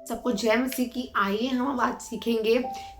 सबको जय मसीह की। आइए हम अब आज सीखेंगे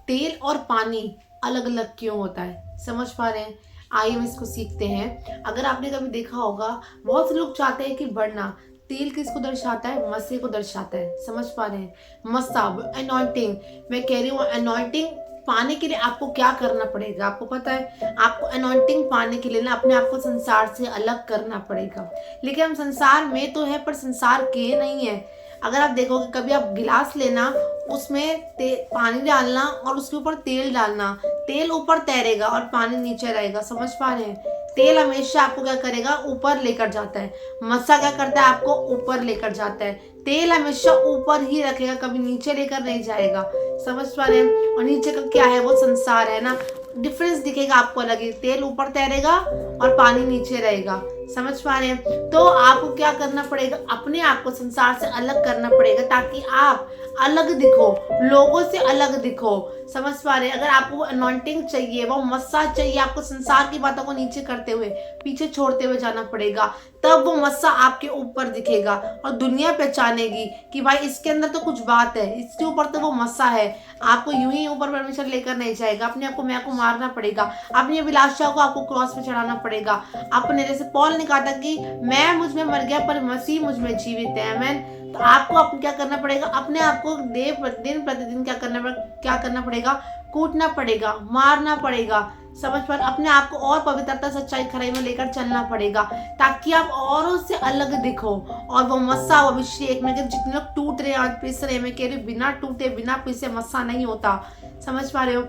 तेल और पानी अलग अलग क्यों होता है। समझ पा रहे हैं? आइए हम इसको सीखते हैं। अगर आपने कभी देखा होगा, बहुत से लोग चाहते हैं कि बढ़ना। तेल किसको दर्शाता है? मसीह को दर्शाता है। समझ पा रहे हैं? मसा, अनॉइंटिंग। मैं कह रही हूँ अनॉइंटिंग पाने के लिए आपको क्या करना पड़ेगा? आपको पता है, आपको अनॉइंटिंग पाने के लिए ना अपने आप को संसार से अलग करना पड़ेगा। लेकिन हम संसार में तो है पर संसार के नहीं है। अगर आप देखोगे, कभी आप गिलास लेना, उसमें पानी डालना और उसके ऊपर तेल डालना, तेल ऊपर तैरेगा और पानी नीचे रहेगा। समझ पा रहे हैं? तेल हमेशा आपको क्या करेगा? ऊपर लेकर जाता है। मस्सा क्या करता है? आपको ऊपर लेकर जाता है। तेल हमेशा ऊपर ही रखेगा, कभी नीचे लेकर नहीं जाएगा। समझ पा रहे हैं? और नीचे का क्या है? वो संसार है ना। डिफरेंस दिखेगा आपको अलग ही। तेल ऊपर तैरेगा और पानी नीचे रहेगा। समझ पा रहे हैं? तो आपको क्या करना पड़ेगा? अपने आप को संसार से अलग करना पड़ेगा, ताकि आप अलग दिखो, लोगों से अलग दिखो। समझ पा रहे हैं? अगर आपको वो अनॉइंटिंग चाहिए, वो मस्सा चाहिए, आपको संसार की बातों को नीचे करते हुए, पीछे छोड़ते हुए जाना पड़ेगा। तब वो मस्सा आपके ऊपर दिखेगा और दुनिया पहचानेगी कि भाई इसके अंदर तो कुछ बात है, इसके ऊपर तो वो मस्सा है। आपको यूं ही ऊपर परमेश्वर लेकर नहीं जाएगा। अपने आप को मैं को मारना पड़ेगा, अपनी अभिलाषा को आपको क्रॉस पे चढ़ाना पड़ेगा। अपने, जैसे पॉल ने कहा था कि मैं मुझ में मर गया पर मसीह मुझ में जीवित है। आमीन। तो आपको अपने क्या करना पड़ेगा? अपने आप को दिन प्रतिदिन क्या करना पड़ेगा? कूटना पड़ेगा, मारना पड़ेगा। समझ पर अपने आप को और पवित्रता, सच्चाई, खराई में लेकर चलना पड़ेगा, ताकि आप औरों से अलग दिखो। और वो मस्सा, वो अभिषेक में जितने लोग टूट रहे हैं, आज पिस रहे हैं, मैं कह रही हूँ बिना टूटे बिना पिसे मस्सा नहीं होता। समझ पा रहे हो?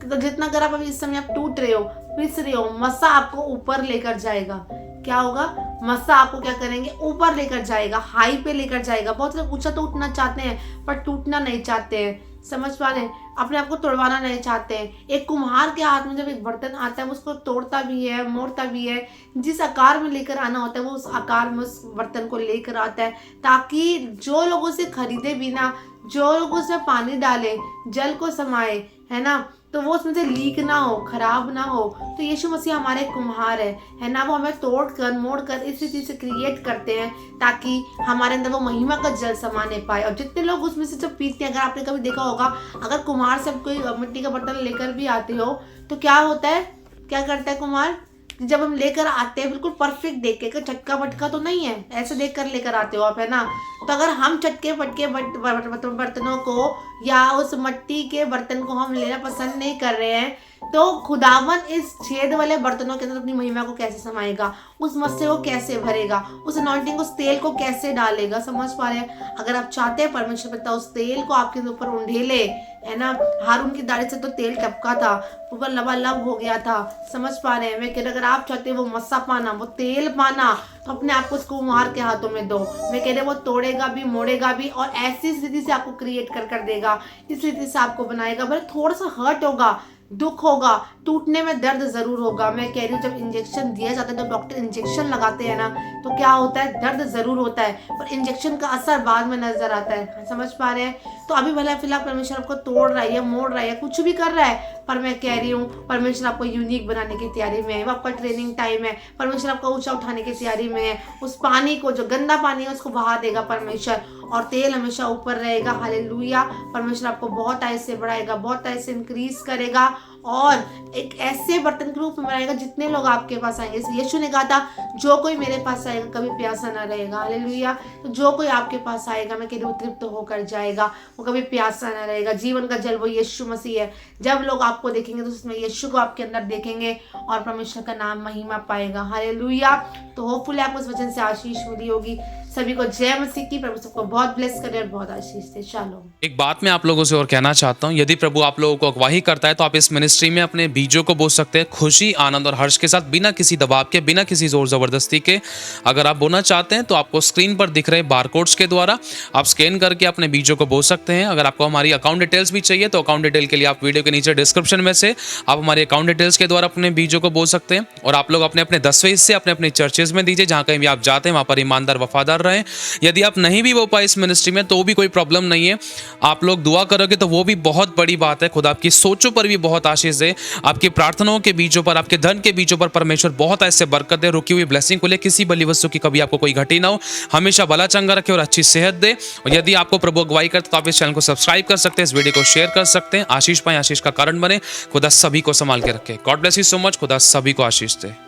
तो जितना अगर आप अभी इस समय आप टूट रहे हो, पिस रहे हो, मस्सा आपको ऊपर लेकर जाएगा। क्या होगा? मस्सा आपको क्या करेंगे? ऊपर लेकर जाएगा, हाई पे लेकर जाएगा। बहुत लोग ऊंचा तो उठना चाहते हैं पर टूटना नहीं चाहते हैं। समझ पा रहे हैं? अपने आप को तोड़वाना नहीं चाहते हैं। एक कुम्हार के हाथ में जब एक बर्तन आता है, वो उसको तोड़ता भी है, मोड़ता भी है। जिस आकार में लेकर आना होता है वो उस आकार में उस बर्तन को लेकर आता है, ताकि जो लोग उसे खरीदे बिना, जो लोग उसमें पानी डाले, जल को समाये, है ना, तो वो उसमें से लीक ना हो, खराब ना हो। तो यीशु मसीह हमारे कुम्हार है ना। वो हमें तोड़ कर मोड़ कर इस रीति से क्रिएट करते हैं, ताकि हमारे अंदर वो महिमा का जल समाने पाए। और जितने लोग उसमें से जब पीते हैं, अगर आपने कभी देखा होगा, अगर कुम्हार से कोई मिट्टी का बर्तन लेकर भी आते हो तो क्या होता है? क्या करता है कुम्हार? जब हम लेकर आते हैं बिल्कुल परफेक्ट देख के, चटका बटका तो नहीं है, ऐसे देख कर लेकर आते हो आप, है ना। तो अगर हम चटके फटके बर्तनों को या उस मिट्टी के बर्तन को हम लेना पसंद नहीं कर रहे हैं, तो खुदावन इस छेद वाले बर्तनों के अंदर अपनी महिमा को कैसे समाएगा? उस मस्से को कैसे भरेगा? उस अनॉइंटिंग, उस तेल को कैसे डालेगा? समझ पा रहे हैं? अगर आप चाहते हैं परमेश्वर पिता उस तेल को आपके ऊपर उंडेले, है ना। हारून की दाढ़ी से तो तेल टपका था, ऊपर लबालब हो गया था। समझ पा रहे हैं? मैं कह रही, अगर आप चाहते हैं वो मस्सा पाना, वो तेल पाना, तो अपने आप को उसको कुम्हार के हाथों में दो। मैं कह रही, वो तोड़ेगा भी, मोड़ेगा भी और ऐसी स्थिति से आपको क्रिएट कर देगा, इस स्थिति से आपको बनाएगा। भले थोड़ा सा हर्ट होगा, दुख होगा, टूटने में दर्द जरूर होगा। मैं कह रही हूँ, जब इंजेक्शन दिया जाता है, जब डॉक्टर इंजेक्शन लगाते हैं ना, तो क्या होता है? दर्द जरूर होता है, पर इंजेक्शन का असर बाद में नजर आता है। समझ पा रहे हैं? तो अभी भले फिलहाल परमेश्वर आपको तोड़ रहा है, मोड़ रहा है, कुछ भी कर रहा है, पर मैं कह रही हूँ परमेश्वर आपको यूनिक बनाने की तैयारी में है। वो आपका ट्रेनिंग टाइम है। परमेश्वर आपको ऊंचा उठाने की तैयारी में है। उस पानी को, जो गंदा पानी है, उसको बहा देगा परमेश्वर, और तेल हमेशा ऊपर रहेगा। हालेलुया। परमेश्वर आपको बहुत आय से बढ़ाएगा, बहुत आय से इंक्रीज करेगा, और एक ऐसे बर्तन के रूप में बनाएगा जितने लोग आपके पास आएंगे। यीशु ने कहा था, जो कोई मेरे पास आएगा कभी प्यासा ना रहेगा। हालेलुया। तो जो कोई आपके पास आएगा, मैं कह रही हूँ, तृप्त होकर जाएगा, वो कभी प्यासा ना रहेगा। जीवन का जल वो यीशु मसीह है। जब लोग आपको देखेंगे तो उसमें यीशु को आपके अंदर देखेंगे और परमेश्वर का नाम महिमा पाएगा। हालेलुया। तो होपफुली आपको इस वचन से आशीष मिली होगी। सभी को जय मसीह की। प्रभु सबको बहुत ब्लेस करे और बहुत आशीष दे। शालोम। एक बात मैं आप लोगों से और कहना चाहता हूँ, यदि प्रभु आप लोगों को अगवाही करता है तो आप इस मिनिस्ट्री में अपने बीजों को बो सकते हैं, खुशी, आनंद और हर्ष के साथ, बिना किसी दबाव के, बिना किसी जोर जबरदस्ती के। अगर आप बोना चाहते हैं तो आपको स्क्रीन पर दिख रहे बारकोड्स के द्वारा आप स्कैन करके अपने बीजों को बो सकते हैं। अगर आपको हमारी अकाउंट डिटेल्स भी चाहिए तो अकाउंट डिटेल के लिए आप वीडियो के नीचे डिस्क्रिप्शन में से आप हमारे अकाउंट डिटेल्स के द्वारा अपने बीजों को बो सकते हैं। और आप लोग अपने अपने 10वें हिस्से अपने अपने चर्चेज में दीजिए, जहाँ कहीं भी आप जाते हैं वहाँ पर ईमानदार वफादार रहे हैं। यदि आप नहीं भी हो पाए इस मिनिस्ट्री में तो भी कोई प्रॉब्लम नहीं है, आप लोग दुआ करोगे तो वो भी बहुत बड़ी बात है। खुदा आपकी सोचों पर भी बहुत आशीष दे, आपकी प्रार्थनाओं के बीजों पर, आपके धन के बीजों पर परमेश्वर बहुत ऐसे बरकत दे। रुकी हुई ब्लेसिंग को ले किसी बली वस्तु की कभी आपको कोई घटी ना हो, हमेशा भला चंगा रखे और अच्छी सेहत दे। और यदि आपको प्रभु अगुवाई करते तो आप इस चैनल को सब्सक्राइब कर सकते हैं, इस वीडियो को शेयर कर सकते हैं। आशीष पाए, आशीष का कारण बने। खुदा सभी को संभाल के रखे। God bless you so much. खुदा सभी को आशीष दे।